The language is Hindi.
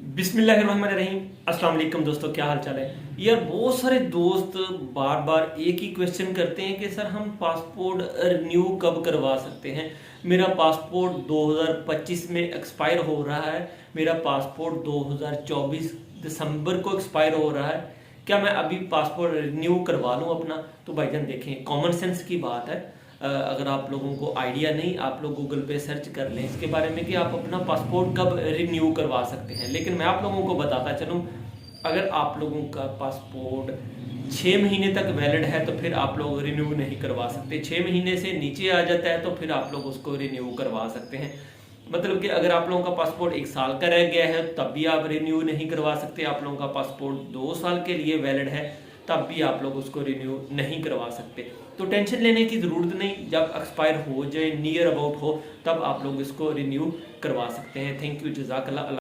बिस्मिल्लाहिर्रहमानिर्रहीम। अस्सलाम वालेकुम दोस्तों, क्या हाल चाल है यार। बहुत सारे दोस्त बार बार एक ही क्वेश्चन करते हैं कि सर हम पासपोर्ट रिन्यू कब करवा सकते हैं। मेरा पासपोर्ट 2025 में एक्सपायर हो रहा है। मेरा पासपोर्ट 2024 दिसंबर को एक्सपायर हो रहा है। क्या मैं अभी पासपोर्ट रिन्यू करवा लूँ अपना? तो भाईजान देखें, कॉमन सेंस की बात है। अगर आप लोगों को आइडिया नहीं, आप लोग गूगल पे सर्च कर लें इसके बारे में कि आप अपना पासपोर्ट कब रिन्यू करवा सकते हैं। लेकिन मैं आप लोगों को बताता चलूँ, अगर आप लोगों का पासपोर्ट 6 महीने तक वैलिड है तो फिर आप लोग रिन्यू नहीं करवा सकते। 6 महीने से नीचे आ जाता है तो फिर आप लोग उसको रिन्यू करवा सकते हैं। मतलब कि अगर आप लोगों का पासपोर्ट 1 साल का रह गया है तब भी आप रिन्यू नहीं करवा सकते। आप लोगों का पासपोर्ट 2 साल के लिए वैलिड है तब भी आप लोग उसको रिन्यू नहीं करवा सकते। तो टेंशन लेने की ज़रूरत नहीं, जब एक्सपायर हो जाए, नियर अबाउट हो, तब आप लोग इसको रिन्यू करवा सकते हैं। थैंक यू, जज़ाकल्लाह।